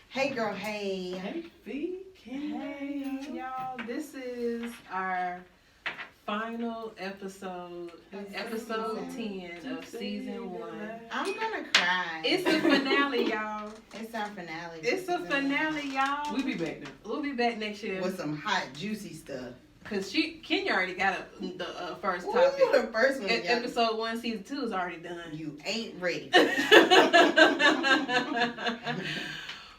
Hey girl, hey. Hey, V. Hey, y'all. This is our final episode, episode 10 of season 1. I'm gonna cry. It's the finale, y'all. It's our finale. It's the finale, y'all. We'll be back then. We'll be back next year. With some hot, juicy stuff. Because Kenya already got the first Ooh, topic. the first one. Episode 1, season 2 is already done. You ain't ready.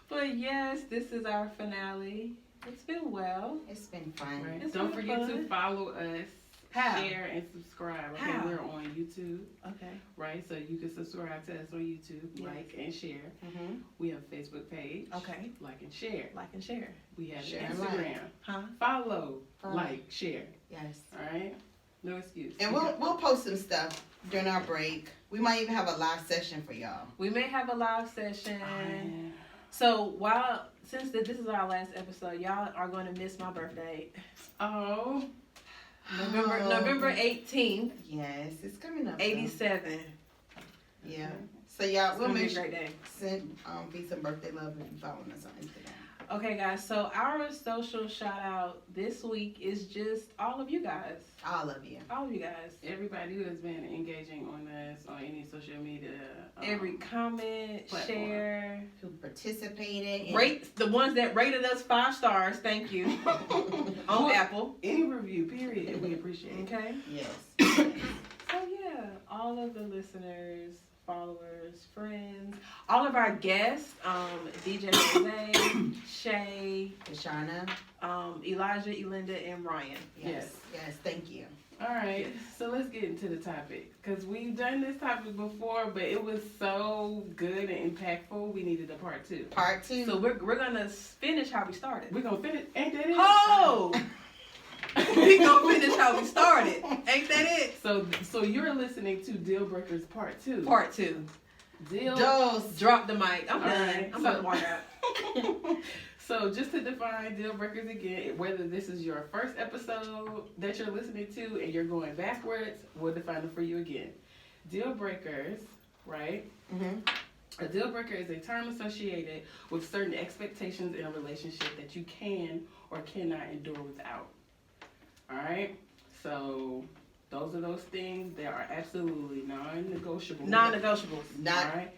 But yes, this is our finale. It's been well. It's been fun. Right. It's Don't been forget fun. to follow us, How? share, and subscribe. Okay, How? we're on YouTube, Okay. right? So you can subscribe to us on YouTube, Yes. like and share. Mm-hmm. We have a Facebook page. Okay. Like and share. Like and share. We have Share and Instagram. Huh? Follow, Follow. like, share. Yes. All right. No excuse. And we'll post some stuff during our break. We might even have a live session for y'all. We may have a live session. Yeah. So since this is our last episode, y'all are going to miss my birthday. Oh. November 18th, Yes, it's coming up. though. 87. Yeah. So y'all, It's we'll gonna be make a sure great day. send be some birthday love if you following us on Instagram. Okay, guys. So our social shout out this week is just all of you guys. All of you. All of you guys. Everybody who has been engaging on us on any social media. Every comment, platform. share, Who participated. in- rate the ones that rated us 5 stars. Thank you on Well, Apple. Any review, period. We appreciate it. Okay. Yes. So yeah, all of the listeners, followers, friends, all of our guests, DJ Jose, Shay, Kashana. Elijah, Elinda, and Ryan. Yes. Yes. Thank you. All right, so let's get into the topic because we've done this topic before, but it was so good and impactful. We needed a part 2. Part 2. So we're gonna finish how we started. We're gonna finish. Ain't that it? Oh, we gonna finish how we started. Ain't that it? So you're listening to Deal Breakers Part 2. Part 2. Deal. Dose. Drop the mic. I'm All done. right, I'm about to walk out. So just to define deal breakers again, whether this is your first episode that you're listening to and you're going backwards, we'll define them for you again. Deal breakers, right? Mm-hmm. A deal breaker is a term associated with certain expectations in a relationship that you can or cannot endure without. All right? So those are those things that are absolutely non-negotiable. Non-negotiables.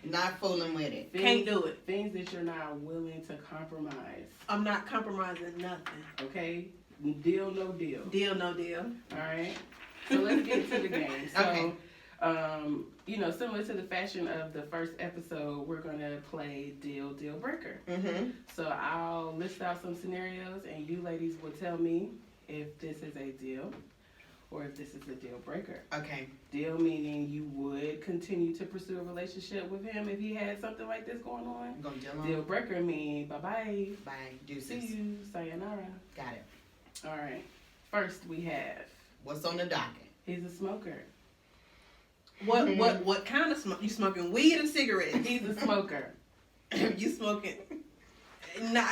Not fooling with it. Can't do it. Things that you're not willing to compromise. I'm not compromising nothing. Okay? Deal, no deal. Deal, no deal. All right? So let's get to the game. So, Okay. Similar to the fashion of the first episode, we're going to play Deal Breaker. Mm-hmm. So I'll list out some scenarios, and you ladies will tell me if this is a deal or if this is a deal breaker. Okay. Deal meaning you would continue to pursue a relationship with him if he had something like this going on. I'm gonna deal on. Deal breaker mean bye-bye. Bye. See Deuces. you. Sayonara. Got it. All right. First we have, What's on the docket? he's a smoker. What kind of smoke? You smoking weed or cigarettes? He's a smoker. You smoking? Not.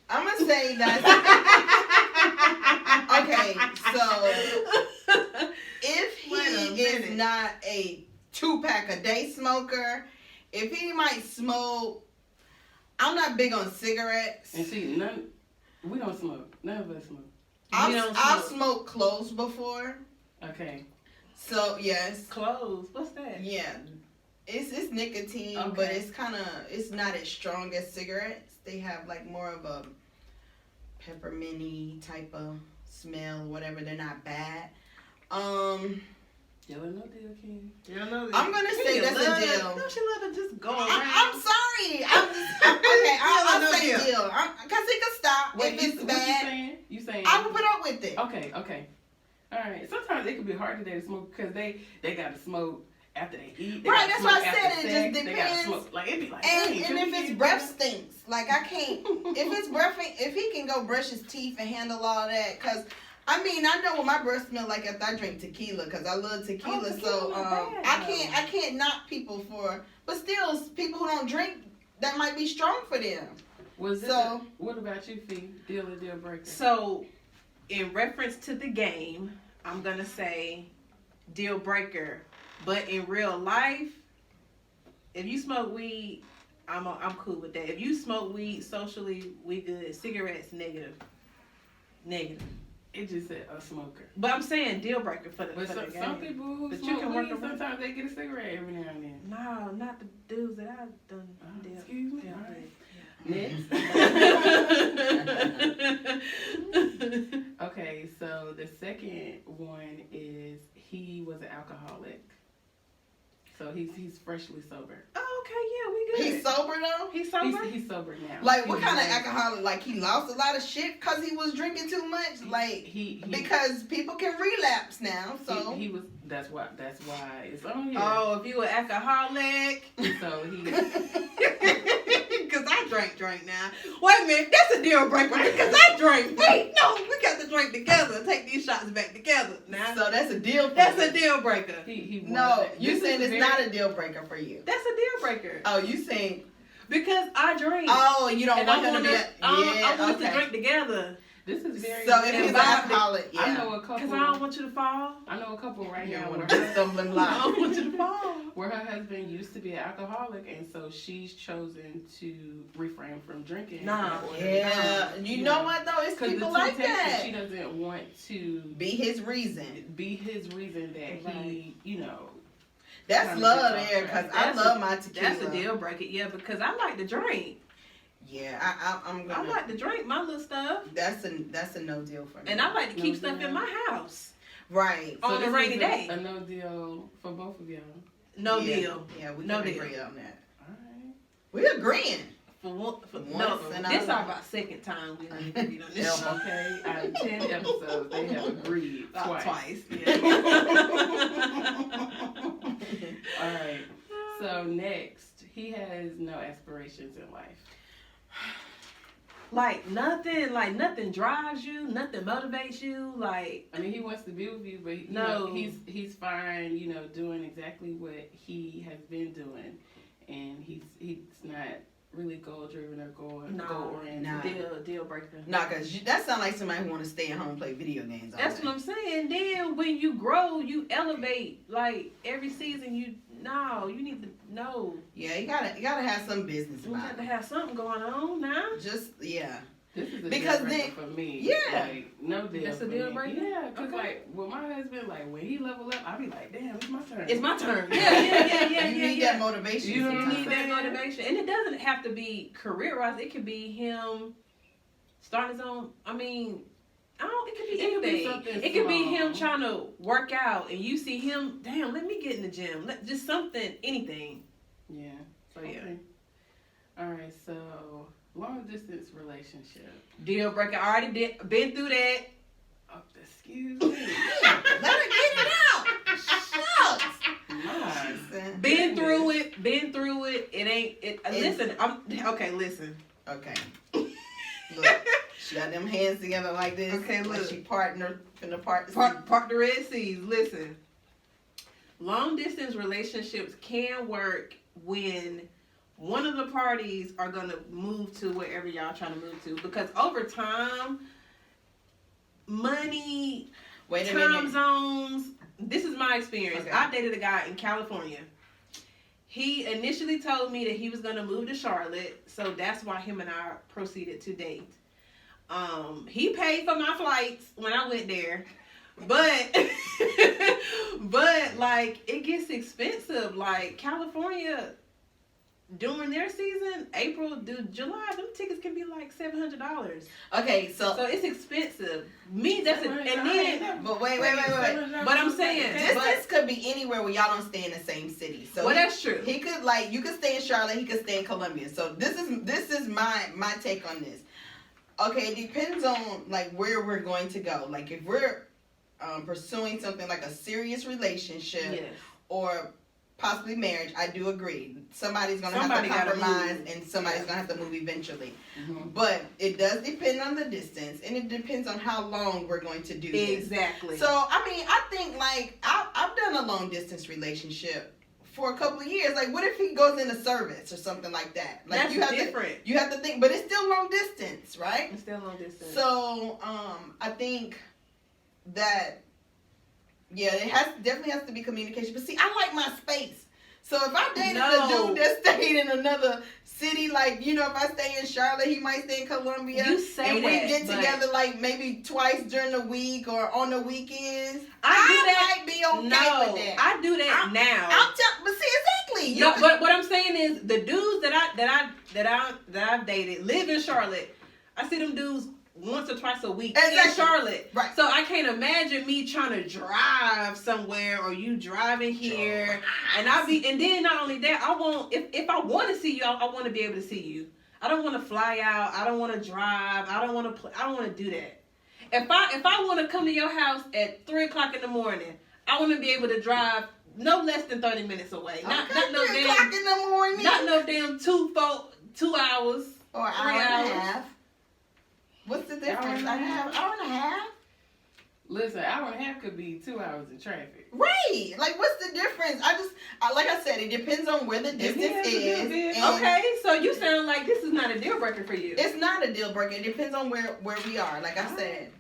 I'm gonna say that. Okay, so if he Wait a is minute. not a 2-pack a day smoker, if he might smoke, I'm not big on cigarettes. And see, we don't smoke. None of us smoke. We don't I've smoke. smoked cloves before, Okay. so yes, Clothes. What's that? yeah, it's nicotine, Okay. but it's not as strong as cigarettes. They have like more of a pepperminty type of smell, whatever. They're not bad. Deal or no deal, King. You don't know. I'm gonna say that's a deal. Don't you let her just go around? I'm sorry. Okay, I'll no say deal. deal. Cause it could stop if it's what bad. you saying? You saying? I will put up with it. Okay. All right. Sometimes it can be hard today to smoke because they got to smoke after they eat. They Right, gotta that's why smoke I after said it just sex, They gotta depends. smoke. Like it'd be like. And dang, can if we his get breath that? stinks, like I can't. If his breath, if he can go brush his teeth and handle all that, cause I mean I know what my breath smell like after I drink tequila, cause I love tequila. tequila So not bad, I can't knock people for, but still people who don't drink, that might be strong for them. Was this So- what about you, Fee? Deal or deal breaker? So, in reference to the game, I'm gonna say deal breaker. But in real life, if you smoke weed, I'm cool with that. If you smoke weed socially, we good. Cigarettes, negative. It just said a smoker. But I'm saying deal breaker for the. But for the some game. people who But you smoke can work weed, around- sometimes they get a cigarette every now and then. No, not the dudes that I've done. Deal. Excuse me. Deal All right. with. Next. Okay, so the second one is he was an alcoholic. So he's freshly sober. Oh, okay, yeah, we good. He's sober though. He's sober. He's sober now. Like what He's kind of like- alcoholic? Like he lost a lot of shit because he was drinking too much. Like he because people can relapse now. So he was that's why it's on here. Oh, if you an alcoholic. So he Because I drink now. Wait a minute, that's a deal breaker because I drink. Wait, no, we got to drink together. Take these shots back together. Now, so that's a deal. For that's you. a deal breaker. he No, wanted- you this saying is it's very- not a deal breaker for you. That's a deal breaker. Oh, you saying? Because I drink. Oh, you don't and want I him to want be. us, I want us to Okay. drink together. This is very So if he's an vibe- alcoholic, yeah. I know a Because couple. I don't want you to fall. I know a couple right You now don't where want to be her, stumbling I block. don't want you to fall. where her husband used to be an alcoholic, and so she's chosen to refrain from drinking. Nah. in order to- Yeah, you know what though? It's Because the people like temptation, that. she doesn't want to Be his reason. be his reason that he, That's Kinda love gets off there, track. cause I That's love my tequila. That's a deal breaker, yeah, because I like to drink. Yeah, I'm I gonna. like to drink my little stuff. That's a no deal for me. And I like to keep No stuff deal. in my house. right. On a this rainy is day. a no deal for both of y'all. No Yeah. deal. Yeah, we No can deal. agree on that. All right. We agreeing. For one, for, Once no, and this I- our about second time we done agreed on this. Yeah. Okay, out of 10 episodes, they have agreed About twice. Yeah. All right. So next, he has no aspirations in life. like nothing drives you, nothing motivates you. Like I mean, he wants to be with you, but No. he's fine. Doing exactly what he has been doing, and he's not really goal driven or goal oriented. Nah. deal breaker. Nah, cause that sounds like somebody who want to stay at home and play video games. All That's day. what I'm saying. Then when you grow, you elevate. Like every season, you need to know. Yeah, you gotta have some business You about got to it. have something going on now. Just yeah. This is a Because deal breaker then- for me. yeah. Like, no deal. That's a for deal me. breaker? Yeah, because Okay. like with my husband, like when he level up, I be like, damn, it's my turn. It's my turn. Yeah. You need that motivation. You know what You I'm need sometimes. that motivation, and it doesn't have to be career-wise. It could be him starting his own. I mean, it could be It could be anything. something It could be him small. trying to work out, and you see him. Damn, let me get in the gym. Just something, anything. Yeah. So yeah, Okay. All right. So long distance relationship. deal breaker. I already been through that. Oh, excuse me. Let her get it out. Shucks. My Listen. Been through it. Been through it. It ain't. Listen, I'm okay. Listen. Okay. Look, she got them hands together like this. Okay, like look. she partner finna part. Part the Red Seas. Listen, long distance relationships can work when one of the parties are gonna move to wherever y'all trying to move to, because over time, money, Wait a time minute. zones. This is my experience. Okay. I dated a guy in California. He initially told me that he was gonna move to Charlotte, so that's why him and I proceeded to date. He paid for my flights when I went there, but like it gets expensive. Like California during their season, April to July, them tickets can be like $700. Okay, So it's expensive. Me, that's it. And then, but wait. but I'm saying, Distance could be anywhere where y'all don't stay in the same city. So well, that's true. he could you could stay in Charlotte, he could stay in Columbia. So this is my take on this. Okay, it depends on like where we're going to go. Like if we're pursuing something like a serious relationship Yes. or possibly marriage, I do agree. Somebody's gonna Somebody have to gotta compromise move. and somebody's gonna have to move eventually. Mhm. But it does depend on the distance and it depends on how long we're going to do this. Exactly. So I mean, I think like I've done a long distance relationship for a couple of years. Like, what if he goes into service or something like that? Like that's you have different. you have to think, but it's still long distance, right? It's still long distance. So I think that it definitely has to be communication. But see, I like my space. So if I dated No. a dude that stayed in another city, like, you know, if I stay in Charlotte, he might stay in Columbia. You say and we that, get but together like maybe twice during the week or on the weekends. I might be okay do that. with that. I do that now. But see, exactly. You No, could- but what I'm saying is the dudes that I've dated live in Charlotte. I see them dudes once or twice a week in Exactly. Charlotte. Right. So I can't imagine me trying to drive somewhere or you driving here. And then not only that, I want if I want to see you, I want to be able to see you. I don't want to fly out. I don't want to drive. I don't want to do that. If I want to come to your house at 3:00 in the morning, I want to be able to drive no less than 30 minutes away. Not no 3 damn o'clock in the morning. not no damn 2 hours. or an 3 hour and hours. a half. What's the difference? Hour and a half. Hour and a half. Listen, hour and a half could be 2 hours in traffic. Right. Like, what's the difference? Like I said, it depends on where the distance Yeah, is. it is. and Okay, so you sound like this is not a deal breaker for you. It's not a deal breaker. It depends on where we are. Like I said,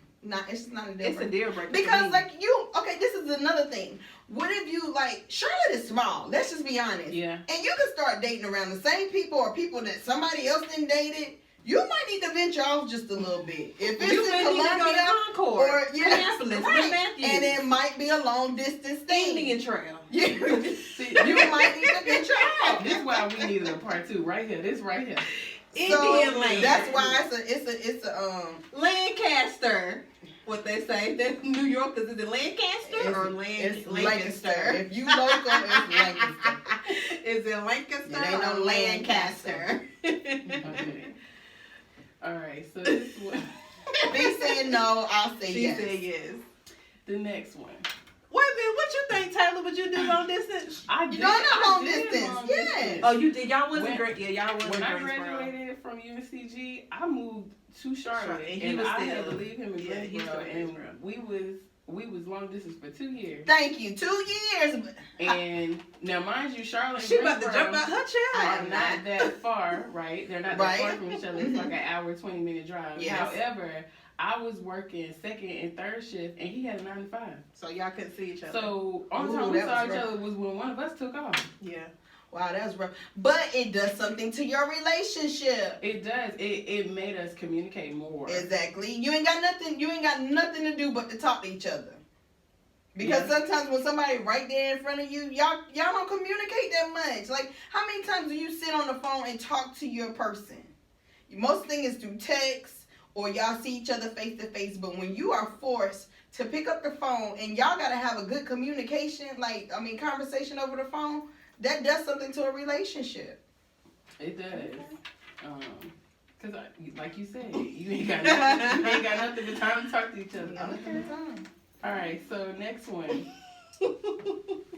it's not a deal It's a breaker. deal breaker. for Because me. like this is another thing. What if you like Charlotte is small? Let's just be honest. Yeah. And you can start dating around the same people or people that somebody else done dated. You might need to venture off just a little bit. If it's you in may need to go to Columbia Concord, or Minneapolis, right. Matthews, and it might be a long distance thing. Indian Trail. You, See, you might need to venture off. this is why we needed a part 2 right here. This right here. Indian land. That's why it's a Lancaster. What they say? That New Yorkers, is it Lancaster or it's Lancaster? Lancaster. If you local, it's Lancaster. Is it Lancaster It ain't no or Lancaster? Okay. All right. So this one, Be saying no, I'll say She yes. said yes. the next one. Wait a minute, what you think, Taylor? Would you do long distance? I You know, not long did distance. long Yes. distance. Oh, you did. Y'all wasn't When- great. Yeah, y'all wasn't When I Greensboro. graduated from UNCG, I moved to Charlotte, And and, he was I had still- to leave him in yeah, he was Greensboro, still in and we was long distance for 2 years. Thank you. 2 years. And now, mind you, Charlotte and She about to Greensboro jump out her I chair. am are not that far, right? They're not that Right. far from each other. It's like an hour, 20-minute drive. Yes. However, I was working second and third shift, and he had a 9 to 5. So y'all couldn't see each other. So only Ooh, time we that saw was each rough. other was when one of us took off. yeah. Wow, that's rough. But it does something to your relationship. It does. It made us communicate more. Exactly. You ain't got nothing to do but to talk to each other. Because sometimes when somebody right there in front of you, y'all don't communicate that much. Like, how many times do you sit on the phone and talk to your person? Most thing is through text or y'all see each other face to face. But when you are forced to pick up the phone and y'all gotta have a good communication, conversation over the phone, that does something to a relationship. It does. Cause like you said, you ain't got nothing but time to talk to each other. All right, so next one.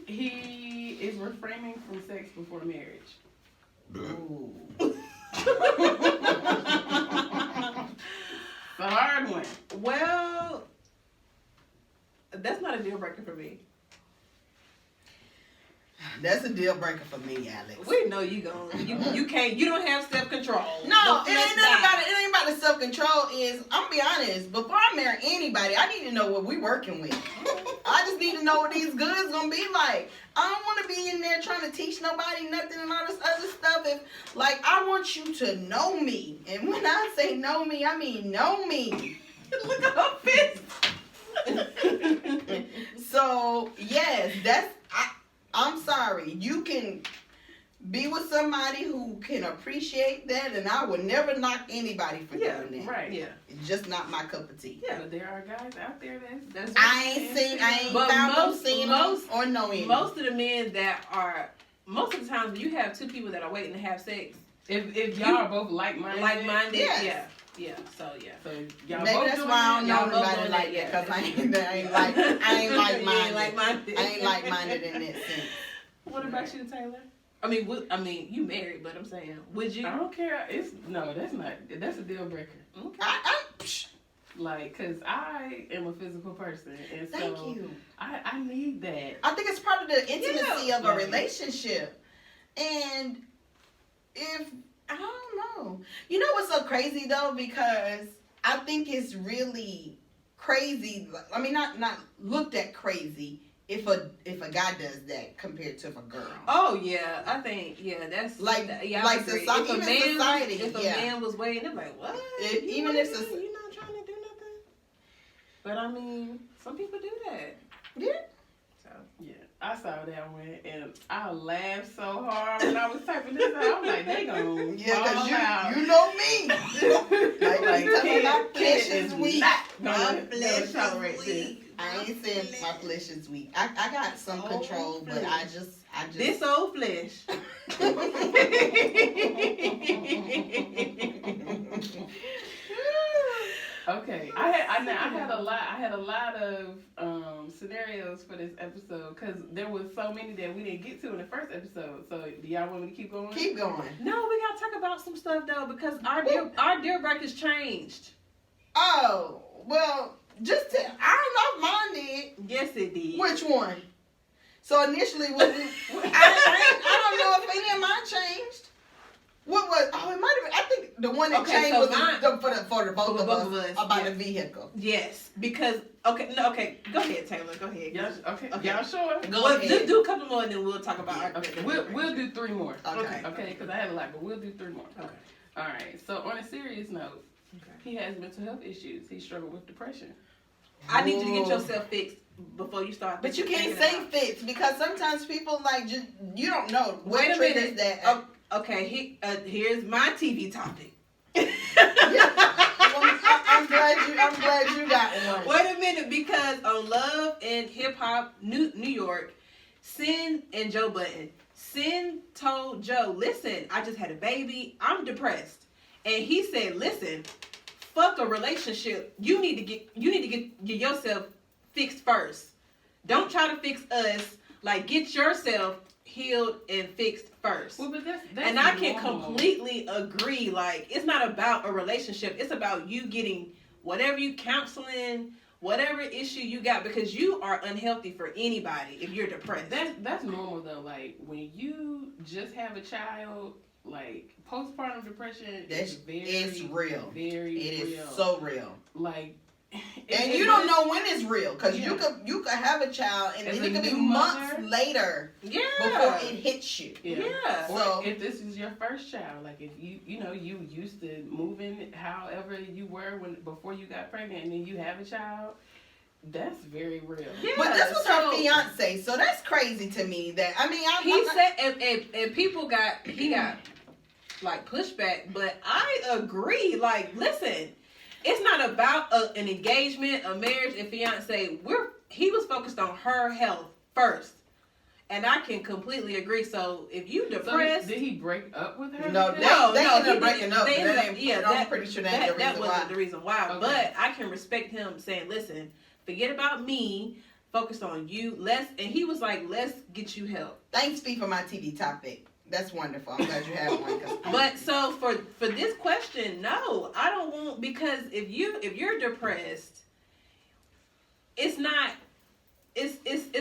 He is refraining from sex before marriage. Ooh. It's a hard one. Well, that's not a deal breaker for me. That's a deal breaker for me, Alex. We know you going. You can't. You don't have self control. No, it ain't nothing about it. It ain't about the self control. I'm be honest. Before I marry anybody, I need to know what we working with. I just need to know what these goods gonna be like. I don't want to be in there trying to teach nobody nothing and all this other stuff. I want you to know me, and when I say know me, I mean know me. Look at her fist. So yes, I'm sorry. You can be with somebody who can appreciate that, and I would never knock anybody for doing that. Right. Yeah. It's just not my cup of tea. Yeah. But there are guys out there that's I ain't But found them, most- seen most- them, or know any. Most of the men that are, most of the times, you have two people that are waiting to have sex. if y'all are both like-minded. Like-minded. Yes. Yeah. So yeah. So y'all Maybe both that's doing why I it, don't y'all know both nobody doing like it, that, yeah. because I ain't like-minded. like-minded. I ain't like-minded in that sense. What about you, Taylor? I mean, you married, but I'm saying, would you? I don't care. That's a deal breaker. Okay. Psh, Like, cause I am a physical person, and thank so you. I need that. I think it's part of the intimacy of a Yeah. relationship. And I don't know. You know what's so crazy though? Because I think it's really crazy. I mean, not looked at crazy if a guy does that compared to if a girl. Oh yeah, I think that's Like yeah, like agree. society, even society. If a man was waiting, they're like, what? Even if you're not trying to do nothing. But I mean, some people do that. Yeah. So Yeah, I saw that one and I laughed so hard when I was typing this out. I'm like, they gonna Yeah, fall cause out. you know me. like tell me my flesh is weak. My flesh tolerate is this. weak. I ain't saying my flesh is weak. I got some control, but I just this old flesh. Okay, I had a lot of scenarios for this episode because there was so many that we didn't get to in the first episode. So do y'all want me to keep going? Keep going. No, we gotta talk about some stuff though because our deal breakers changed. Oh well, I don't know if mine did. Yes, it did. Which one? So initially, when I don't know if any of mine changed. What was? Oh, it might have been. I think the one that changed so was mine, for the both of us about the vehicle. Yes, because go ahead, Taylor. Go ahead. Y'all sure? Go ahead. Just do a couple more and then we'll talk about our. Okay, we'll do 3 more. Okay. Because I had a lot, but we'll do 3 more. Okay. All right. So on a serious note, he has mental health issues. He struggled with depression. I need you to get yourself fixed before you start. But you can't say fixed because sometimes people just you don't know what Wait a triggers minute. that. Okay, here's my TV topic. Yeah. Well, I'm glad you got one. Wait a minute, because on Love and Hip Hop New York, Sin and Joe Budden. Sin told Joe, "Listen, I just had a baby. I'm depressed," and he said, "Listen, fuck a relationship. You need to get yourself fixed first. Don't try to fix us. Like get yourself healed and fixed first." Well, but that's and I can normal. completely agree. Like it's not about a relationship. It's about you getting whatever you counseling, whatever issue you got, because you are unhealthy for anybody if you're depressed. That's normal though. Like when you just have a child, like postpartum depression is it's real. Very It real. is so real. Like And you don't know when it's real because you could have a child and As then it a could be new months mother, later Yeah. before it hits you. Yeah. Or So- if this is your first child, like if you used to moving however you were before you got pregnant and then you have a child, that's very real. Yeah. But this was so- her fiance, so that's crazy to me. That I mean, He said, and people got like pushback, but I agree. Like, listen, it's not about an engagement, a marriage, and fiance. He was focused on her health first, and I can completely agree. So if you depressed, So did he break up with her? No, because- they ended he up breaking up. they ended That up- ain't- I'm pretty sure that ain't the that reason wasn't why. the reason why. Okay. But I can respect him saying, "Listen, forget about me. Focus on you. And he was like, "Let's get you help." Thanks, Fee, for my TV topic. That's wonderful. I'm glad you have one. But so for this question, no, I don't want, because if you're depressed, it's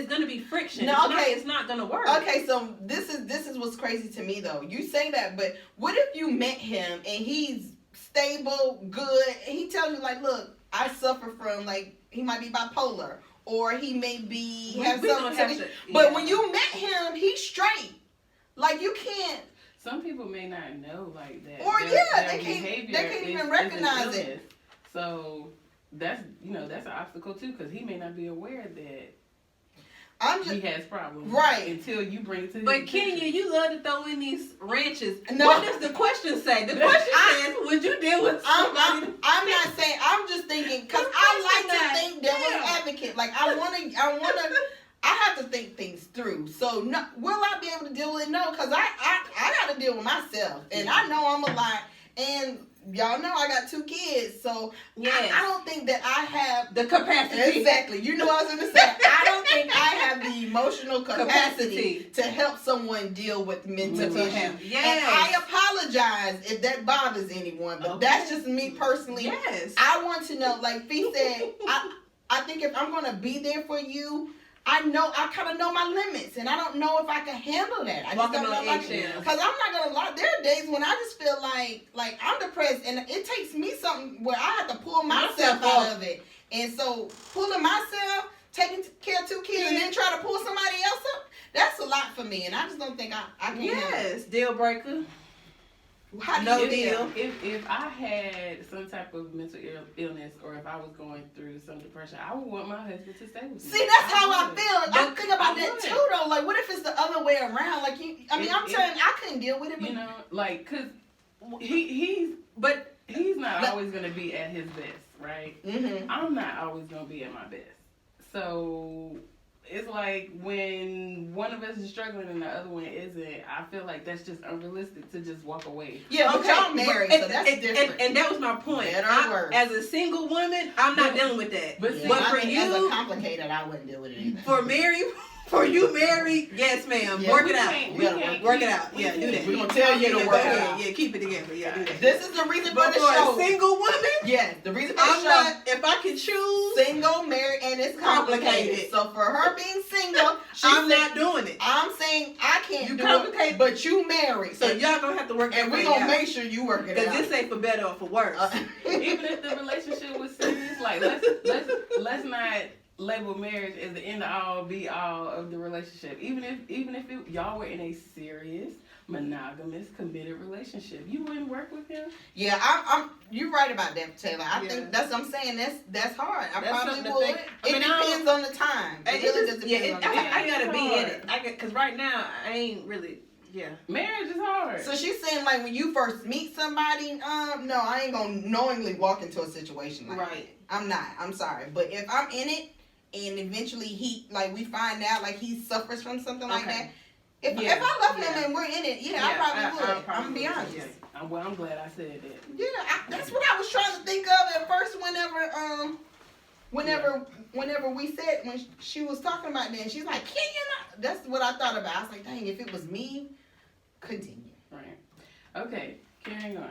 gonna be friction. No, okay. It's not gonna work. Okay, so this is what's crazy to me though. You say that, but what if you met him and he's stable, good, and he tells you like, look, I suffer from like he might be bipolar or he may be have something. But when you met him, he's straight. Like you can't. Some people may not know like that. Or Their they can't behavior even is recognize an it. illness. So that's an obstacle too, because he may not be aware that I'm just he has problems. Right. Until you bring it to his But attention. Kenya, you love to throw in these ranches. No. What does the question say? The question says, would you deal with somebody? I'm not saying. I'm just thinking because I like to think devil's advocate. Like I have to think things through. So no, will I be able to deal with it? No, because I got to deal with myself, and I know I'm a lot. And y'all know I got 2 kids, so Yes. I don't think that I have The capacity. exactly. You know what I was going to say. I don't think I have the emotional capacity Capacity. to help someone deal with mental issues. health. And Yes. I apologize if that bothers anyone, but Okay. that's just me personally. Yes. I want to know, like Fee said, I think if I'm gonna be there for you, I kind of know my limits, and I don't know if I can handle that. I just Walking don't on know if I can. eggshells. Because I'm not gonna lie, there are days when I just feel like I'm depressed, and it takes me something where I have to pull myself out of it. And so pulling myself, taking care of 2 kids and then try to pull somebody else up. That's a lot for me, and I just don't think I can. Yes, deal breaker. How do No you deal. If I had some type of mental illness, or if I was going through some depression, I would want my husband to stay with me. See, that's how I would. feel. I But think about I that would. too, though. Like, what if it's the other way around? Like, I'm It- telling you, I couldn't deal with it. But You know, like, cause he's But not But- always gonna be at his best, right? mm-hmm. I'm not always gonna be at my best. So it's like when one of us is struggling and the other one isn't, I feel like that's just unrealistic to just walk away. Yeah, but y'all married, so that's different. And that was my point. Better or worse. As a single woman, I'm not dealing with that. But Yeah, see, But I for mean, as a you, complicated, I wouldn't deal with it either. for you married, yes, ma'am. Yeah, work we it out. can't- We we gotta can't Work it keep- out. we Yeah, do can't that. We're gonna tell you to Yeah, work go it ahead. out. Yeah, keep it together. Yeah, do that. This is the reason for But the for show. a single woman, Yes, the reason for the I'm show. not. If I can choose, Single, married, and it's complicated. Complicated. So for her being single, I'm not doing it. I'm saying I can't You do complicated. it, but you married. So y'all gonna have to work and that we're thing gonna out. make sure you work it Because out. this ain't for better or for worse. Even if the relationship was serious, like let's not label marriage as the end all be all of the relationship. Even if y'all were in a serious, monogamous, committed relationship, you wouldn't work with him. Yeah, I'm. You're right about that, Taylor. I Yeah. think that's what I'm saying. That's hard. I That's probably something to would. think- I It mean, I depends on the time. It It really just- does yeah, depend on the time. I gotta be in It's it. Because right now I ain't really. Yeah. Marriage is hard. So she's saying like when you first meet somebody, no, I ain't gonna knowingly walk into a situation like Right. that. I'm not. I'm sorry, but if I'm in it and eventually we find out like he suffers from something like Okay. that. If Yeah, I love him yeah. and we're in it, I Yeah, probably I would. I'm probably gonna be would, honest. yeah. I'm glad I said that. Yeah, that's what I was trying to think of at first. Whenever we said when she was talking about that, and she's like, "Can you not?" That's what I thought about. I was like, "Dang, if it was me." Continue. Right. Okay, carrying on.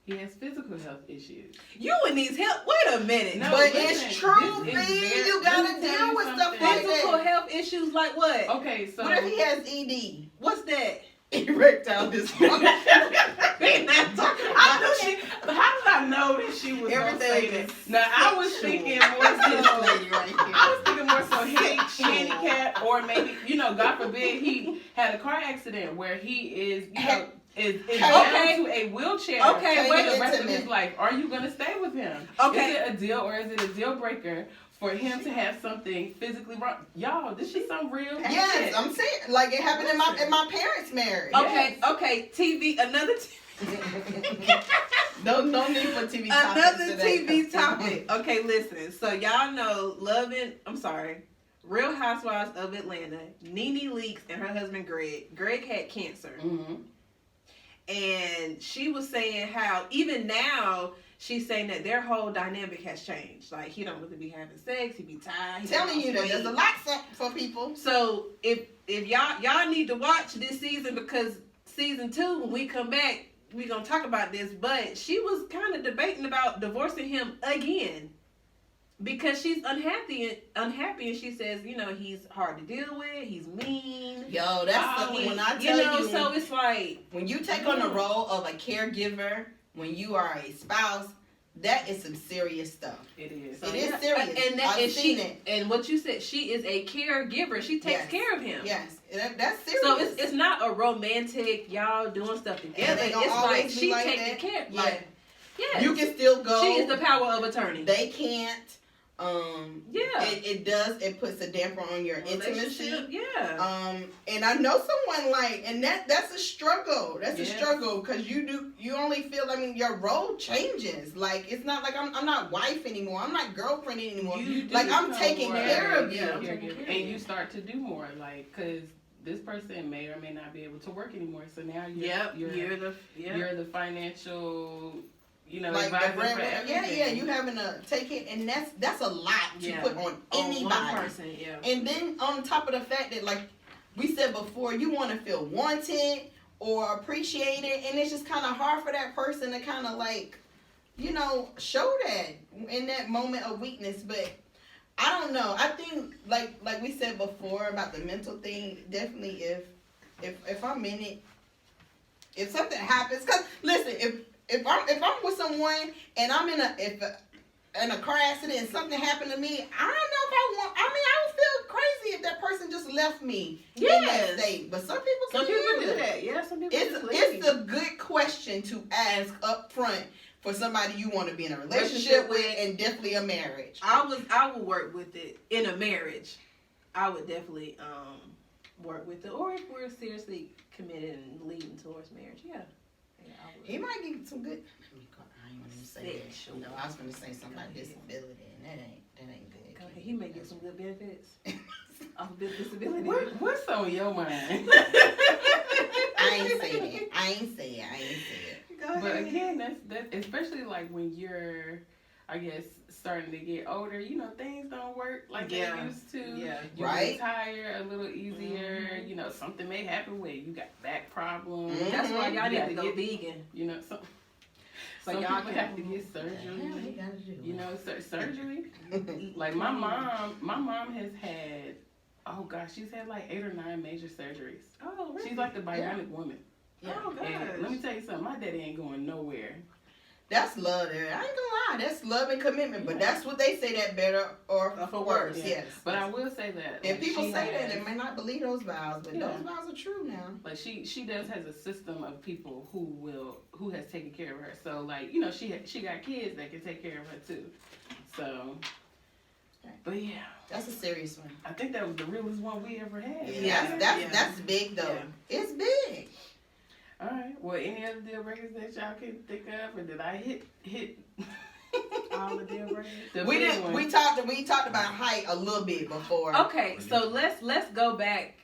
He has physical health issues. You and these help. Wait a minute. No, But listen, it's true, this is B. very- You let gotta me tell deal you with stuff something. like Physical that. health issues like what? Okay, so What if he has ED? What's that? Erectile dysfunction. We not talking I about knew she. But how did I know that she was gonna say Everything that? is Now I was thinking more This so. lady right here. I was thinking more so Sexual. handicap, or maybe God forbid he had a car accident where he is is Okay. down to a wheelchair. Okay, for wait the a rest of minute. his life. Are you gonna stay with him? Okay. Is it a deal or is it a deal breaker for him to have something physically wrong? Y'all, this is some real Yes, shit. I'm saying like it happened in my parents' marriage. Okay, Yes. okay. TV, another No need for TV topics another today, TV 'cause- topic. Okay, listen. So y'all know Real Housewives of Atlanta, Nene Leakes and her husband Greg. Greg had cancer. Mhm. And she was saying how even now she's saying that their whole dynamic has changed. Like he don't really be having sex, he be tired. He Telling don't you that sleep. there's a lot for people. So if y'all need to watch this season because season 2 when we come back we gonna talk about this. But she was kind of debating about divorcing him again because she's unhappy and she says he's hard to deal with, he's mean. Yo, that's He- when I tell you. So it's like When you take on the role of a caregiver, when you are a spouse, that is some serious stuff. It is. It is serious. And I've seen she it. and what you said, she is a caregiver. She takes Yes. care of him. Yes, that's serious. So it's not a romantic y'all doing stuff together. ain't It's gonna like always be she like taking that. care. Yeah. Like You can still go. She is the power of attorney. They can't. Yeah. It puts a damper on your intimacy. Relationship, yeah. And I know someone and that's a struggle. That's a Yes. struggle because you only feel. I mean, your role changes. Like it's not like I'm not wife anymore. I'm not girlfriend anymore. You do Like I'm become taking more care of you. Yeah, I'm taking care of and you. you start to do more, because this person may or may not be able to work anymore. So now Yep. you're You're the financial, Like the advisor for breadwinner. everything. Yeah. You having to take it, and that's a lot to Yeah. put on one anybody. person. Yeah. And then on top of the fact that, like we said before, you want to feel wanted or appreciated, and it's just kind of hard for that person to kind of show that in that moment of weakness. But I don't know. I think like we said before about the mental thing. Definitely, if I'm in it, if something happens, cause listen, if I'm with someone and I'm in a car accident and something happened to me, I don't know if I would feel crazy that person just left me in Yes. that state. But some people Some can people handle do it. that. Yeah, some people just leave. It's a good question to ask up front for somebody you want to be in a relationship with, and definitely a marriage. I would work with it in a marriage. I would definitely work with it, or if we're seriously committed and leading towards marriage, yeah, I would. He might get some good. I ain't gonna say Sexual. that. No, I was gonna say something like disability, and that ain't good. Go ahead. He may get some good benefits off of his disability. What's on your mind? I ain't say that. I ain't say it. Go But ahead. again, that's especially like when you're, I guess, starting to get older. You know, things don't work like Yeah. they used to. Yeah. You Right. retire a little easier. Mhm. You know, something may happen where you got back problems. Mhm. That's why y'all You need to gotta go vegan. You know, some Like some y'all people can- have to get surgery. gotta do. You know, surgery. Like my mom has had, oh gosh, she's had like 8 or 9 major surgeries. Oh, really? She's like the bionic woman. Oh, gosh. And let me tell you something, my daddy ain't going nowhere. That's love there. I ain't gonna lie. That's love and commitment. But Yeah. that's what they say, that better or Or for for worse. worse. Yeah. Yes. But I will say that. And like, people she say that has- they may not believe those vows, but Yeah. those vows are true now. Like she does has a system of people who has taken care of her. So like, you know, she got kids that can take care of her too. So, but yeah, That's a serious one. I think that was the realest one we ever had. Yeah, that's big though. Yeah. It's big. All right. Well, any other deal breakers that y'all can think of, or did I hit All the deal breakers. the We big didn't. one? We talked about height a little bit before. Okay, so let's go back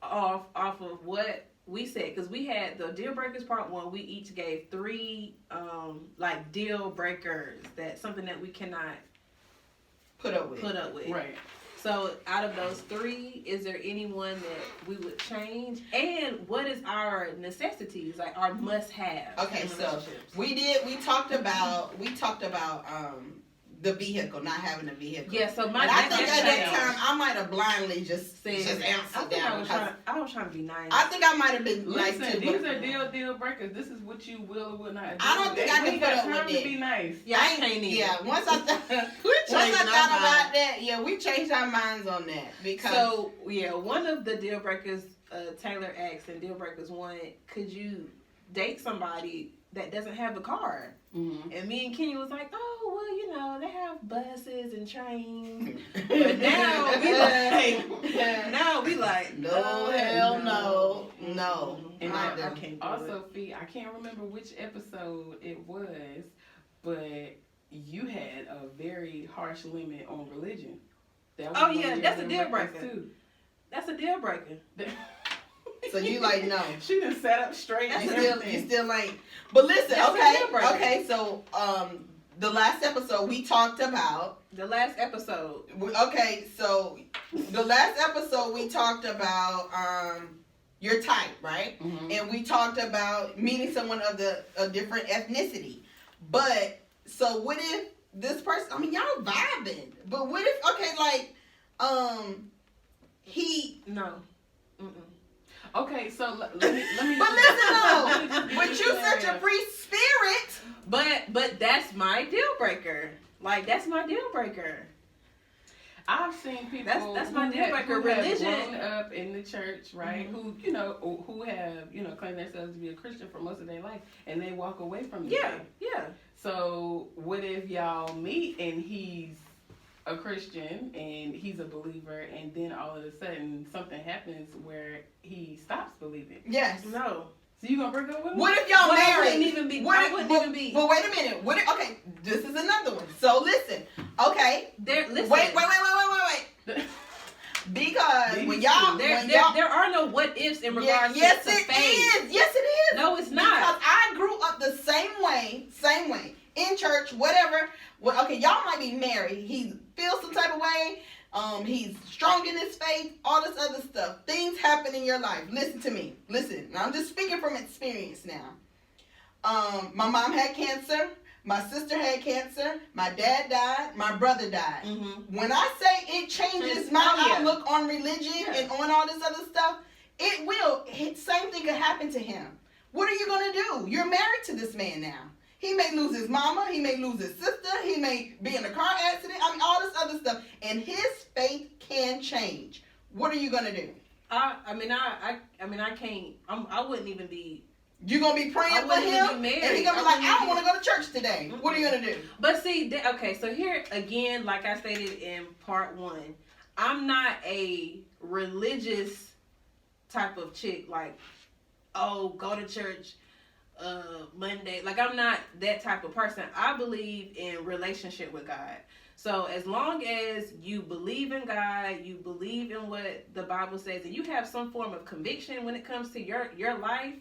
off of what we said, because we had the deal breakers part 1. We each gave 3 like deal breakers, that something that we cannot Put up with. put up with. Right. So out of those 3, is there anyone that we would change? And what is our necessities, like our must-haves? Okay, in so relationships? we talked about the vehicle, not having a vehicle. Yeah, so my And I think that's at that changed. time I might have blindly just Said- answered I think that. I was trying to be nice. I think I might have been nice Listen, too. these but- are deal breakers. This is what you will or will not do. I don't think I We can ain't put got up time with to it. be nice. Yeah, I ain't- can't either. Yeah, once I thought about that, yeah, we changed our minds on that because So yeah, one of the deal breakers, Taylor asked in deal breakers 1, could you date somebody that doesn't have a car? Mm-hmm. And me and Kenya was like, oh well, you know, they have buses and trains. But now we like no, hell no, no. And I I don't. can't do Also, Fee, I can't remember which episode it was, but you had a very harsh limit on religion. That was Oh, one yeah, of your that's a deal deal breakers, breaker. too. That's a deal breaker. So you like no. She done sat up straight You and still, everything. you still ain't. But listen, That's a okay, deal breaker. okay. So the last episode we talked about. The last episode. Okay, so the last episode we talked about your type, right? Mhm. And we talked about meeting someone of a different ethnicity. But so what if this person? I mean, y'all vibing. But what if? Okay, like he. No. Mm-mm. Okay, so let me. But listen Let me though, just be but you such a clear. free spirit. But that's my deal breaker. Like that's my deal breaker. I've seen people That's my who deal breaker. who have Religion. grown up in the church, right? Mhm. Who have claimed themselves to be a Christian for most of their life, and they walk away from the Yeah, faith. yeah. So what if y'all meet and he's a Christian and he's a believer, and then all of a sudden something happens where he stops believing? Yes. No. So you gonna break up with him? What if y'all Well, I married? wouldn't even be- What I if- wouldn't but- even be- But wait a minute. What if, okay, this is another one. So listen. Okay. There listen. Wait. Because These when y'all, There, when there, y'all, there are no what ifs in regards yes, to it faith. is. Yes, it is. No, it's Because not. I grew up the same way, in church, whatever. Well, okay, y'all might be married. He feels some type of way. He's strong in his faith. All this other stuff. Things happen in your life. Listen to me. Listen. I'm just speaking from experience now. My mom had cancer. My sister had cancer. My dad died. My brother died. Mm-hmm. When I say it changes my Oh, yeah. outlook on religion Yeah. and on all this other stuff, it will. Same thing could happen to him. What are you going to do? You're married to this man now. He may lose his mama. He may lose his sister. He may be in a car accident. I mean, all this other stuff. And his faith can change. what are you gonna do? I mean, I can't. I wouldn't even be. You gonna be praying I for wouldn't even him, be married. and he gonna be like, I don't want to go to church today. What are you gonna do? But see, okay, so here again, like I stated in part 1, I'm not a religious type of chick. Like, oh, go to church Monday. Like, I'm not that type of person. I believe in relationship with God. So as long as you believe in God, you believe in what the Bible says, and you have some form of conviction when it comes to your life,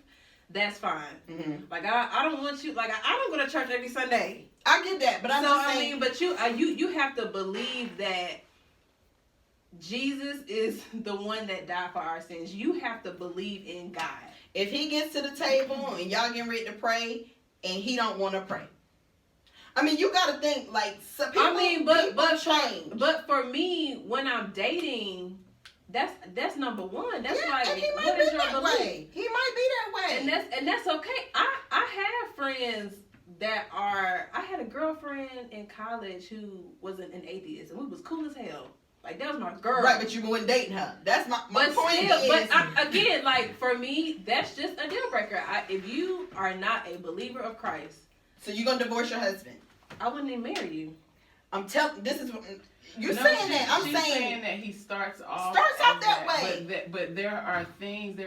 that's fine. Mm-hmm. Like, I don't want you, like, I don't go to church every Sunday. I get that, but I'm So just I saying. mean, but you have to believe that Jesus is the one that died for our sins. You have to believe in God. If he gets to the table and y'all getting ready to pray, and he don't want to pray, I mean, you got to think like some people. I mean, people change. but for me, when I'm dating, that's number one. That's yeah, like, and he might what be is your that belief? way. He might be that way. And that's okay. I have friends that are. I had a girlfriend in college who was an atheist, and we was cool as hell. Like, that was my girl. Right, but you weren't dating her. That's my But point. still, Is, again, like, for me, that's just a deal breaker. If you are not a believer of Christ, so you're gonna divorce your husband? I wouldn't even marry you. I'm telling. This is you're No, saying that. I'm she's saying that he starts off that as way. But there are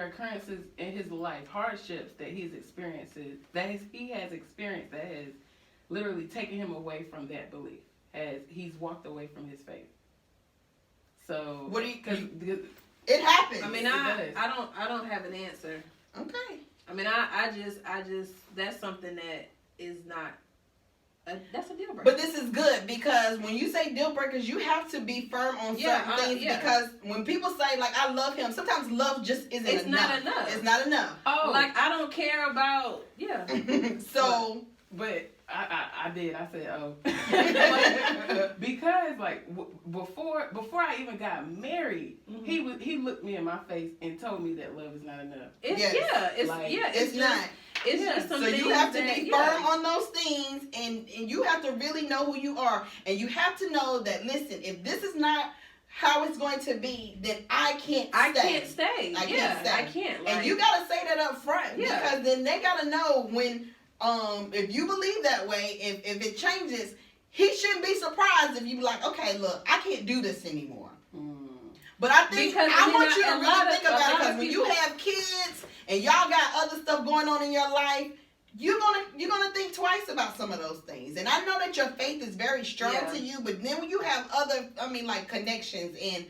occurrences in his life, hardships that he has experienced that has literally taken him away from that belief, as he's walked away from his faith. So What do you? because It happens. I mean, I don't have an answer. Okay. I mean, I just that's something that is not. That's a deal breaker. But this is good because when you say deal breakers, you have to be firm on certain things because when people say like I love him, sometimes love just isn't it's enough. not enough. It's not enough. oh, Like, I don't care about So but I did. I said, oh. Because, like, before I even got married, mm-hmm. Mm-hmm. he looked me in my face and told me that love is not enough. it's not. It's just some so things you have to that, be firm on those things, and you have to really know who you are, and you have to know that. Listen, if this is not how it's going to be, then I can't stay. I can't stay. I I can't. Like, and you gotta say that up front because then they gotta know when. If you believe that way, if it changes, he shouldn't be surprised if you be like, okay, look, I can't do this anymore. But I think I want you to really think about it because when you have kids and y'all got other stuff going on in your life, you're gonna think twice about some of those things. And I know that your faith is very strong to you, but then when you have other, like connections and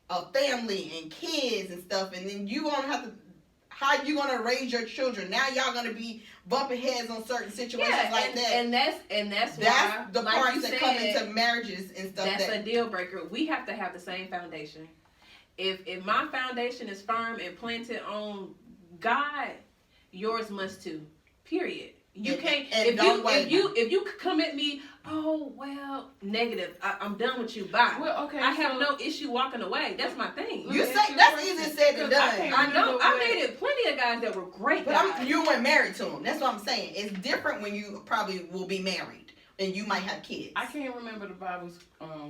a family and kids and stuff, and then you gonna have to. How you gonna raise your children? Now y'all gonna be bumping heads on certain situations like that. And that's why the like parts you that said, come into marriages and stuff. That's a deal breaker. We have to have the same foundation. If my foundation is firm and planted on God, yours must too. Period. You can't. If you come at me, oh well, negative. I'm done with you. Bye. Well, okay. I have no issue walking away. That's my thing. You say that's easier said than done. I know. I dated plenty of guys that were great guys. But you weren't married to them. That's what I'm saying. It's different when you probably will be married and you might have kids. I can't remember the Bible's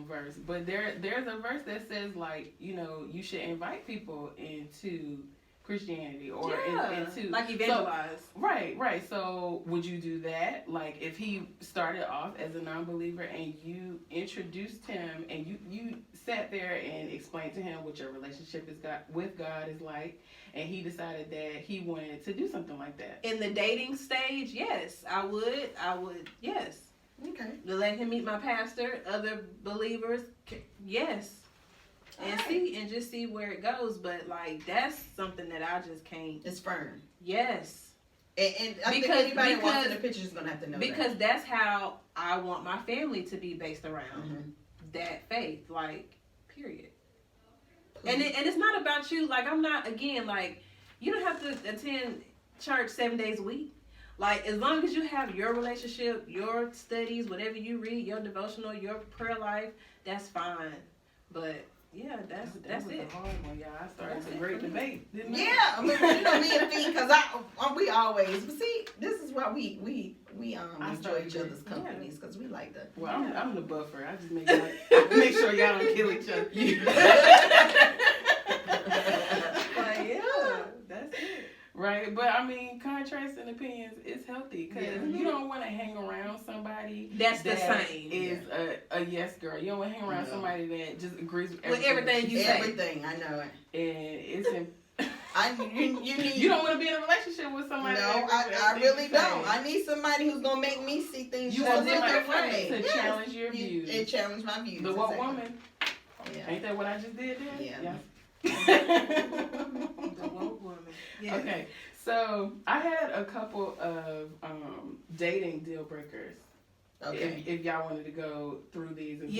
verse, but there's a verse that says like you should invite people into Christianity or into like evangelize. So, right. So would you do that? Like if he started off as a non-believer and you introduced him and you sat there and explained to him what your relationship with God is like, and he decided that he wanted to do something like that. In the dating stage, yes, I would, yes. Okay. To let him meet my pastor, other believers, yes. And just see where it goes, but like that's something that I just can't. It's firm. Yes. And I think anybody who wants in the picture is gonna have to know because that's how I want my family to be based around that faith, like period. And it's not about you. Like I'm not again like you don't have to attend church 7 days a week. Like as long as you have your relationship, your studies, whatever you read, your devotional, your prayer life, that's fine. But yeah, that's it. A hard one, y'all. I started a great debate, didn't I? Yeah, I mean, me and Fee, because we always, but see, this is why we enjoy each other's companies because we like that. Well, I'm the buffer. I just make sure y'all don't kill each other. it. But I mean, contrasting opinions is healthy because you don't want to hang around somebody That's the same. Is a yes girl. You don't want to hang around somebody that just agrees with everything you say. Everything, I know it. And it's you need. You don't want to be in a relationship with somebody. No, I really don't. I need somebody who's gonna make me see things. You want somebody to challenge your views. It challenge my views. The what woman? Yeah. Ain't that what I just did there? Yeah. The woke woman. Yeah. Okay, so I had a couple of dating deal breakers. Okay. If y'all wanted to go through these as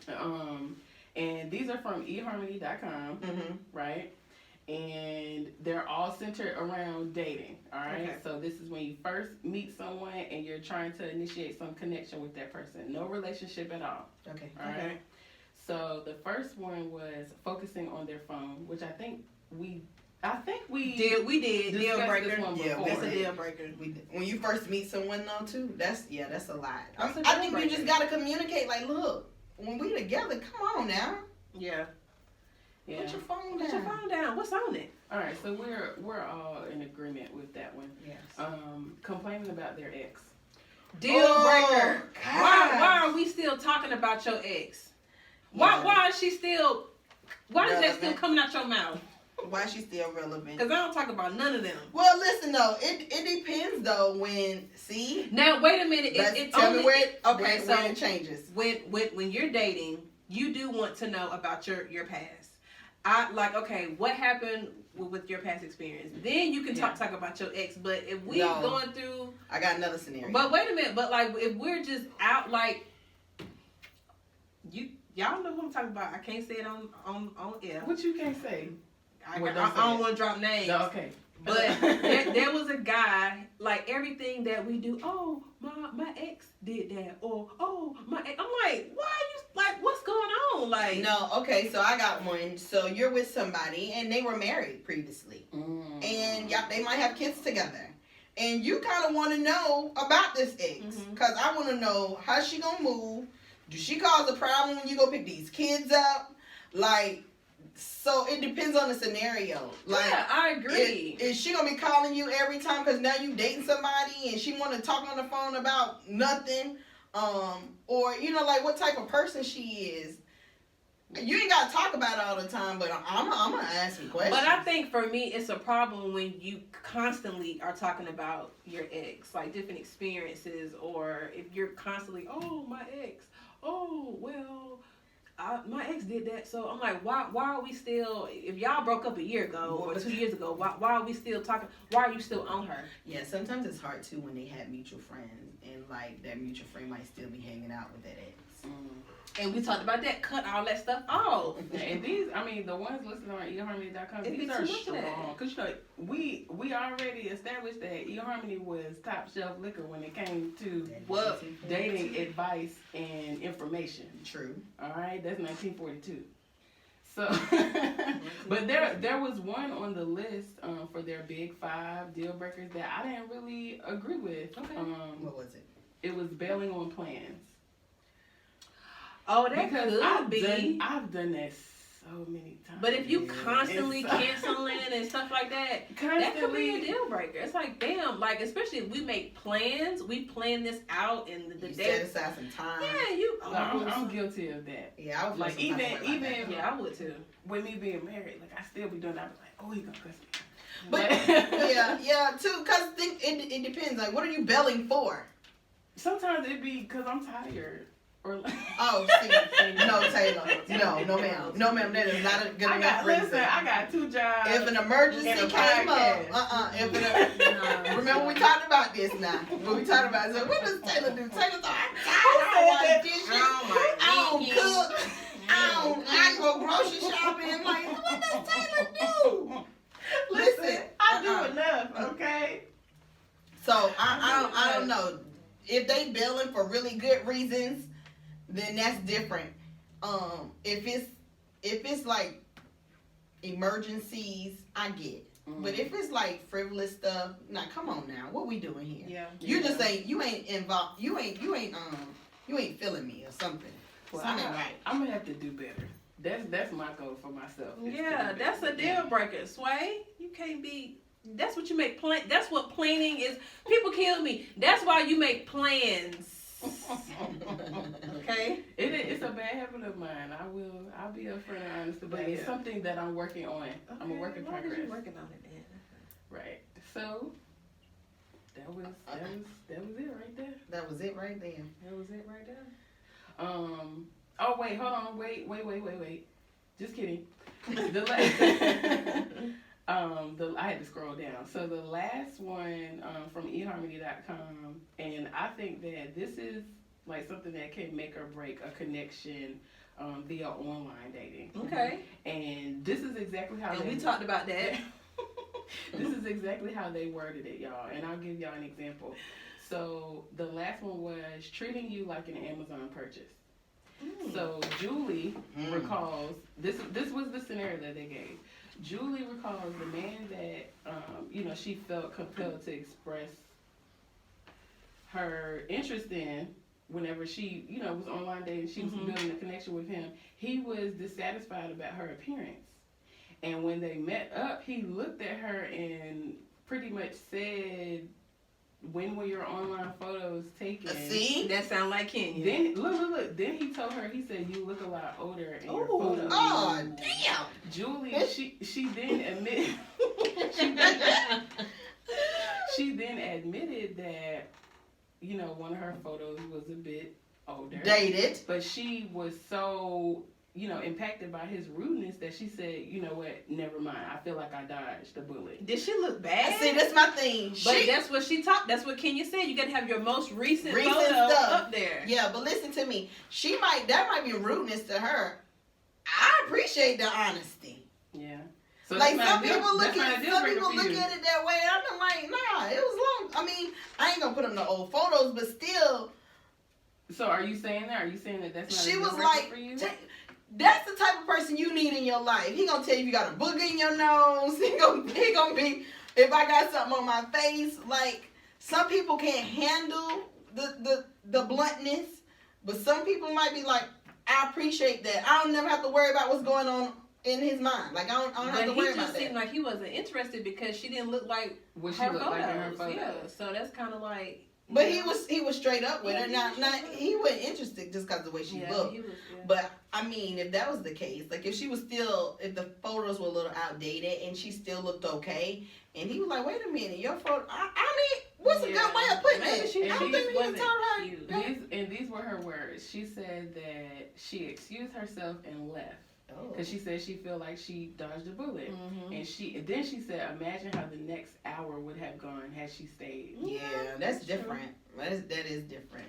well. And these are from eharmony.com, right? And they're all centered around dating, all right? Okay. So this is when you first meet someone and you're trying to initiate some connection with that person. No relationship at all. Okay. All right? So the first one was focusing on their phone, which I think we did deal breaker. This one before. That's a deal breaker. When you first meet someone though too, that's a lot. That's a I deal think breaker. you just gotta communicate. Like, look, when we together, come on now, Yeah. Yeah. put your phone down. Put your phone down. What's on it? All right, so we're all in agreement with that one. Yes. Complaining about their ex. Deal breaker. Why are we still talking about your ex? Why is she still? Why is that still coming out your mouth? Why is she still relevant? Because I don't talk about none of them. Well, listen though, it depends though. Now wait a minute. Tell me where it changes. When you're dating, you do want to know about your past. What happened with your past experience? Then you can talk about your ex. But if we going through, I got another scenario. But wait a minute. But like if we're just out y'all know who I'm talking about. I can't say it on air. What you can't say? I don't want to drop names. No, okay. But there was a guy, like everything that we do, oh, my ex did that, or oh, my ex. I'm like, why are you, like, what's going on? Like, no, okay, so I got one. So you're with somebody and they were married previously. And they might have kids together. And you kind of want to know about this ex. Because I want to know, how's she going to move? Do she cause a problem when you go pick these kids up? Like, so it depends on the scenario. Like, yeah, I agree. Is she gonna be calling you every time because now you dating somebody and she want to talk on the phone about nothing? Or like what type of person she is? You ain't gotta talk about it all the time, but I'm gonna ask some questions. But I think for me, it's a problem when you constantly are talking about your ex, like different experiences, or if you're constantly, oh, my ex, oh, well, my ex did that. So I'm like, why are we still, if y'all broke up a year ago or 2 years ago, why are we still talking? Why are you still on her? Yeah, sometimes it's hard too when they have mutual friends and like that mutual friend might still be hanging out with that ex. And we talked about that. Cut all that stuff off. And these, I mean, the ones listed on eharmony.com, It'd these be are too much of that. strong. Because we already established that eHarmony was top shelf liquor when it came to dating advice and information. True. All right, that's 1942. So, but there was one on the list for their big 5 deal breakers that I didn't really agree with. Okay. What was it? It was bailing on plans. Oh, that Because could I've done that so many times. But if you constantly canceling and stuff like that, that could be a deal breaker. It's like, damn, like, especially if we make plans, we plan this out in the day. Set aside some time. Yeah, I'm guilty of that. Yeah, I was like even yeah, I would too. With me being married, like I still be doing that. I was like, oh, he gonna cuss me. But yeah, too. Cause it depends. Like, what are you belling for? Sometimes it be because I'm tired. Oh, see, no, Taylor, no, ma'am, that is not a good enough reason. Listen, I got 2 jobs. If an emergency came up, remember we talked about this now. When we talked about it, so what does Taylor do? Taylor's like, I don't wash dishes, I don't cook, I go grocery shopping. Like, what does Taylor do? Listen, I do enough, okay? So I don't know if they billing for really good reasons. Then that's different. If it's like emergencies, I get it. But if it's like frivolous stuff, now come on now, what we doing here? Yeah. You just ain't involved. You ain't feeling me or something. Well, Something right. I'm gonna have to do better. That's my goal for myself. Yeah, that's a deal breaker. Sway, you can't be That's what you make plan. That's what planning is. People kill me. That's why you make plans. Okay. It's a bad habit of mine. I'll be upfront and honest about it. It's something that I'm working on. I'm a work in progress. You're working on it, then. Right. So that was it right there. That was it right there. That was it right there. Oh wait, hold on. Wait. Just kidding. I had to scroll down. So the last one from eharmony.com, and I think that this is like something that can make or break a connection via online dating. Okay. And this is exactly how we talked about that. This is exactly how they worded it, y'all. And I'll give y'all an example. So the last one was treating you like an Amazon purchase. So Julie recalls, this was the scenario that they gave. Julie recalls the man that, she felt compelled to express her interest in whenever she, was online dating, she was building a connection with him. He was dissatisfied about her appearance. And when they met up, he looked at her and pretty much said, when were your online photos taken? See? That sound like Kenya. Then, look. Then he told her, he said, you look a lot older in your photos. Oh, damn. Julie, she then admitted, she then admitted that, one of her photos was a bit older. Dated. But she was so, impacted by his rudeness that she said, you know what, never mind. I feel like I dodged the bullet. Did she look bad? See, that's my thing. But that's what she talked. That's what Kenya said. You got to have your most recent photo stuff up there. Yeah, but listen to me. That might be rudeness to her. I appreciate the honesty. Yeah. So like some people look at it that way. I'm like, nah, it was long. I mean, I ain't gonna put up no old photos, but still. So are you saying that? Are you saying that that's not she a was deal like, for you? That's the type of person you need in your life. He gonna tell you got a booger in your nose. He gonna be if I got something on my face. Like some people can't handle the bluntness, but some people might be like, I appreciate that. I don't never have to worry about what's going on in his mind. Like I don't have to worry about that. But he just seemed like he wasn't interested because she didn't look like what she looked like in her photos. Yeah, so that's kind of like. But he was straight up with her. Not he wasn't interested just because of the way she looked. But I mean, if that was the case, like if the photos were a little outdated and she still looked okay, and he was like, wait a minute, your photo. I mean, what's a good way of putting it? I don't think he was telling her. And these were her words. She said that she excused herself and left. Because she said she felt like she dodged a bullet. And then she said, imagine how the next hour would have gone had she stayed. Yeah, that's different. That is different.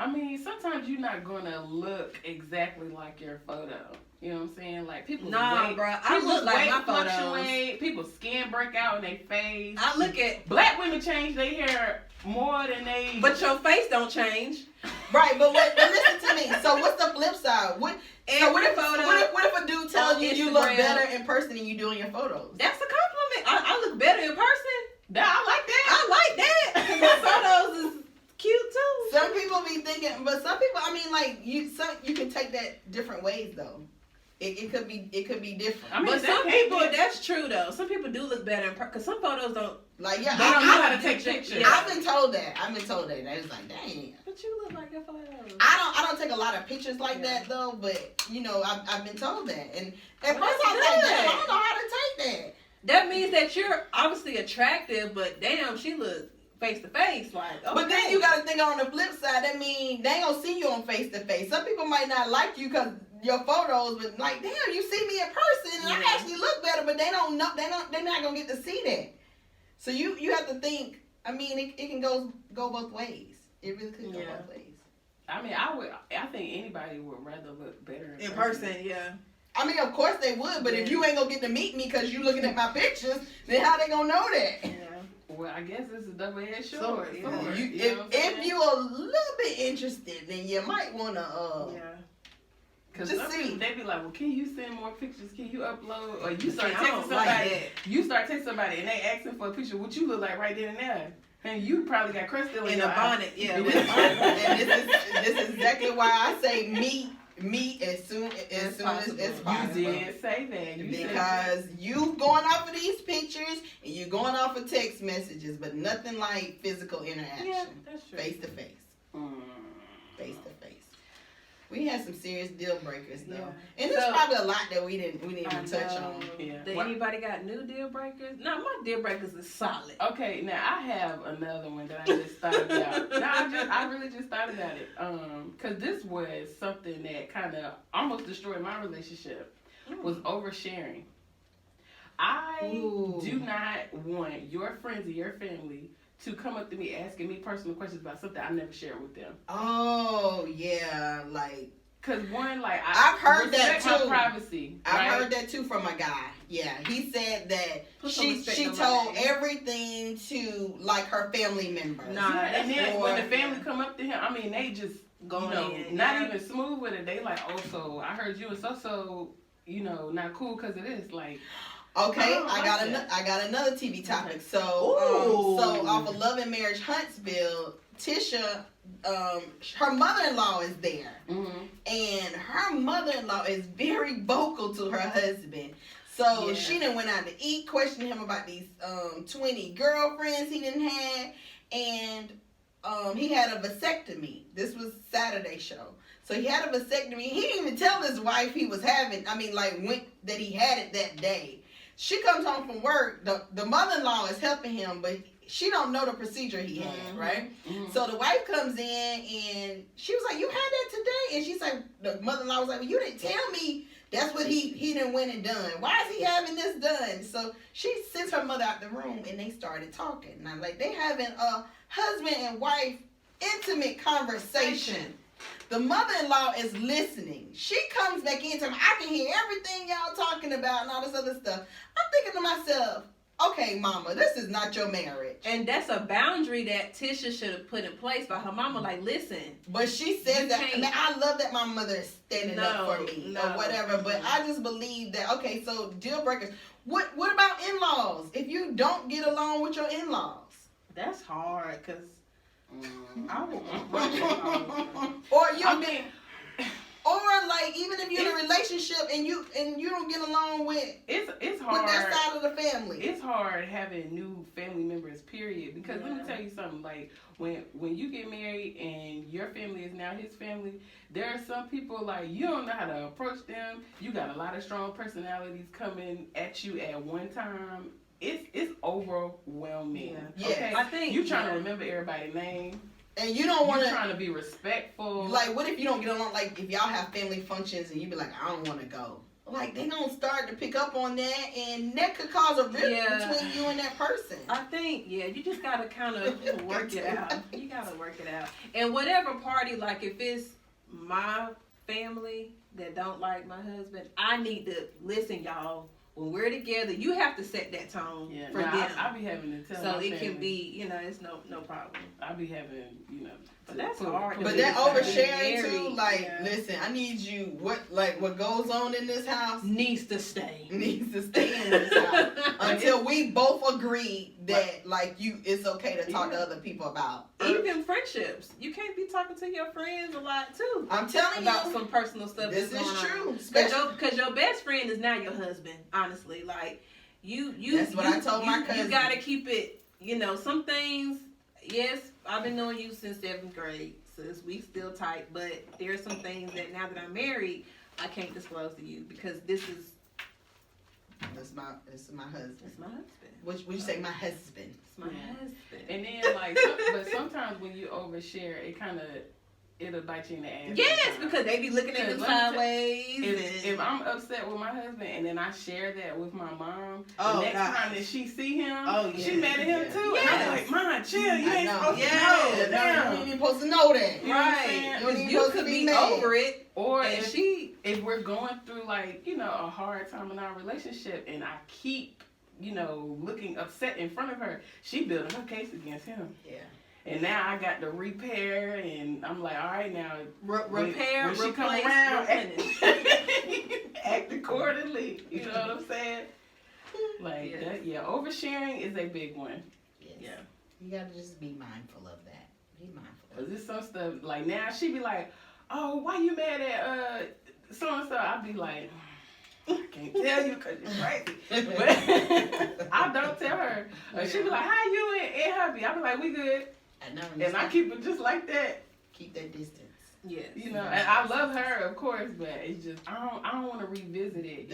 I mean, sometimes you're not going to look exactly like your photo. You know what I'm saying? Like, people's weight, bro. I look like my photos. Fluctuate. People's skin break out in their face. I look at... Black women change their hair more than they... But your face don't change. Right, but listen to me. So what's the flip side? What if a dude tells you look better in person than you do in your photos? That's a compliment. I look better in person. I like that. I like that. Because my photos is cute too. Some people be thinking, but some people, I mean, like you can take that different ways though. It could be different. I mean, but some people, that's true though. Some people do look better in person because some photos don't. Like yeah, they don't know how to take pictures. I've been told that. It's like, dang. But you look like your photos. I don't take a lot of pictures like that though. But I've been told that, and at first I was like, damn, I don't know how to take that. That means that you're obviously attractive, but damn, she looks face to face. Like, okay. But then you gotta think on the flip side. That means they ain't gonna see you on face to face. Some people might not like you because your photos, but like, damn, you see me in person, and I actually look better. But they don't know. They're not gonna get to see that. So you have to think. I mean, it can go both ways. It really could go both ways. I mean, I think anybody would rather look better in person. Yeah. I mean, of course they would, but if you ain't gonna get to meet me because you looking at my pictures, then how they gonna know that? Yeah. Well, I guess it's a double-edged sword. If you a little bit interested, then you might wanna Because some people, they be like, well, can you send more pictures? Can you upload? Or you start texting somebody. Like you start texting somebody and they asking for a picture. What you look like right then and there. And you probably got crust still in a bonnet. Yeah. And this is exactly why I say meet me as soon as possible. possible. You did say that. You said Because you going off of these pictures and you going off of text messages, but nothing like physical interaction. Yeah, that's true. Face to face. Mm. Face to face. We had some serious deal breakers though. Yeah. And there's So- probably a lot that we didn't I even touch know. on. Yeah. Did What- anybody got new deal breakers? No, my deal breakers is solid. Okay, now I have another one that I just thought about. No, I really just thought about it. Cause this was something that kind of almost destroyed my relationship. Was oversharing. I Ooh. do not want your friends or your family to come up to me asking me personal questions about something I never shared with them. Oh yeah, like Cause one, like I've heard that respect too. my privacy. I've right? heard that too from a guy. Yeah, he said that Put some she respect on my told name. everything to like her family members. Nah, Yeah, and then or- when the family come up to him, I mean, they just Going in, not yeah. even smooth with it. They like, oh, so I heard you and so, not cool because of this. Like, Okay, I don't like that. I got another TV topic. So, Ooh. so off of Love and Marriage Huntsville, Tisha, her mother-in-law is there, and her mother-in-law is very vocal to her husband. So Yeah. she done went out to eat, questioned him about these 20 girlfriends he didn't have, and he had a vasectomy. This was Saturday show. So he had a vasectomy. He didn't even tell his wife he was having. I mean, like that he had it that day. She comes home from work. The mother-in-law is helping him, but she don't know the procedure he had, Mhm. right? So the wife comes in and she was like, "You had that today?" And she's like, the mother-in-law was like, "Well, you didn't tell me that's what he done went and done. Why is he having this done?" So she sends her mother out the room and they started talking. And I'm like, they having a husband and wife intimate conversation. The mother-in-law is listening. She comes back in and I can hear everything y'all talking about and all this other stuff. I'm thinking to myself, okay, mama, this is not your marriage. And that's a boundary that Tisha should have put in place by her mama. Like, listen, But she said You that. can't- I mean, I love that my mother is standing up No, for me no. or whatever. But I just believe that. Okay, so deal breakers. What about in-laws? If you don't get along with your in-laws, that's hard because I would want or you, I mean, or like even if you're in a relationship and you don't get along with it's hard. that side of the family. It's hard having new family members, period. Because let me Yeah. tell you something. Like when you get married and your family is now his family, there are some people like you don't know how to approach them. You got a lot of strong personalities coming at you at one time. It's overwhelming. Yeah. Okay, I think you trying to remember everybody's name. And you don't want You're to. trying to be respectful. Like, what if you don't get along? Like, if y'all have family functions and you be like, I don't want to go. Like, they don't start to pick up on that, and that could cause a rift Yeah. between you and that person. I think, yeah, you just gotta kind of work it out. You gotta work it out. And whatever party, like if it's my family that don't like my husband, I need to listen, y'all. When we're together, you have to set that tone yeah, for nah, them, I be having to tell so my it can family. be, it's no problem. I be having, But to that's put- hard. put But it that aside. oversharing too, married, like, yeah. listen, I need you. What goes on in this house Needs to stay. needs to stay in this house until we both agree that, like, it's okay to talk to Yeah. other people about. Even friendships, you can't be talking to your friends a lot too I'm telling about you, some personal stuff. this that's is going on. true. Especially, Because your best friend is now your husband. Honestly, like you. That's what I told my You cousin. gotta keep it. Some things. Yes, I've been knowing you since 7th grade, sis. We still tight, but there are some things that now that I'm married, I can't disclose to you because this is this is my husband. my husband. Which you say my husband? It's my Yeah. husband. And then but sometimes when you overshare, it'll bite you in the ass. Yes, sometimes. because they be looking at Because you let me tell- sideways. If I'm upset with my husband and then I share that with my mom, Oh, the next gosh. time that she see him, Oh, she yeah. mad at him Yeah. too. Yes. And I'm like, Mom, chill. You I ain't know. supposed Yeah. to know. Yeah. You Damn. ain't even supposed to know that. You know what I'm Right, saying? You because ain't you supposed could to be be mad. over it, Or and if we're going through like, a hard time in our relationship and I keep, looking upset in front of her, she building her case against him. Yeah. And now I got to repair and I'm like, all right now. repair, when she come replace, around, replenish. act accordingly. You know what I'm saying? Like Yes. that, yeah. Oversharing is a big one. Yes. Yeah. You gotta just be mindful of that. Be mindful. Cause there's some stuff like now she be like, oh, why you mad at so and so? I'd be like, I can't tell you because you're crazy. But I don't tell her. She'd be like, how you and hubby? I'd be like, we good. I know. And I keep it just like that. Keep that distance. Yes. You know, and I love her, of course, but it's just I don't want to revisit it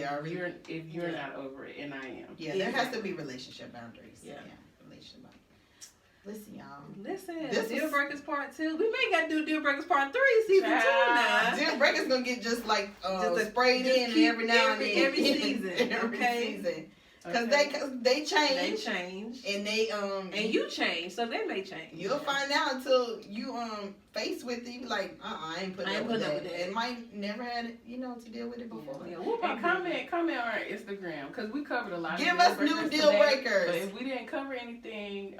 if you're not over it, and I am. Yeah, there has to be relationship boundaries. Yeah. Relationship boundaries. Listen, y'all. Listen, This Deal was- Breakers Part 2. We may got to do Deal Breakers Part 3 season 2 now. Deal breakers gonna get just like Just a- sprayed just in keep every now and then. every season, every okay? season. Cause Okay. they They change change. and they And you change, so they may change. you'll find out until you face with it. You be like, I ain't putting up with that. It might never had to deal with it before. Yeah, we'll And probably comment on our Instagram because we covered a lot. Give of us new deal today, breakers. But if we didn't cover anything,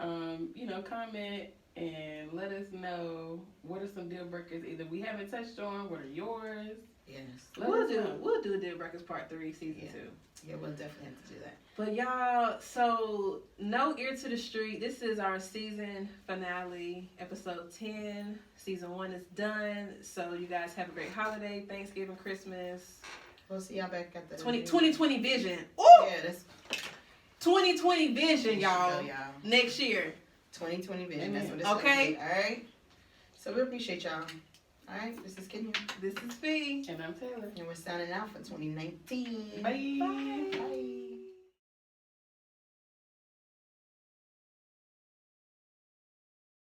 comment and let us know what are some deal breakers either we haven't touched on. What are yours? Yes. Let us know. We'll do Deal Breakers Part 3 season 2. Yeah, we'll definitely have to do that. But y'all, so No Ear to the Street. This is our season finale, episode 10. Season 1 is done. So you guys have a great holiday, Thanksgiving, Christmas. We'll see y'all back at the 2020 vision. Ooh! Yeah, that's 2020 vision, there you go, y'all. y'all. Next year. 2020 vision. That's what it's Okay. gonna be, all right. So we appreciate y'all. All right, this is Kenya, This is Fee. And I'm Taylor. and we're signing out for 2019. Bye. Bye.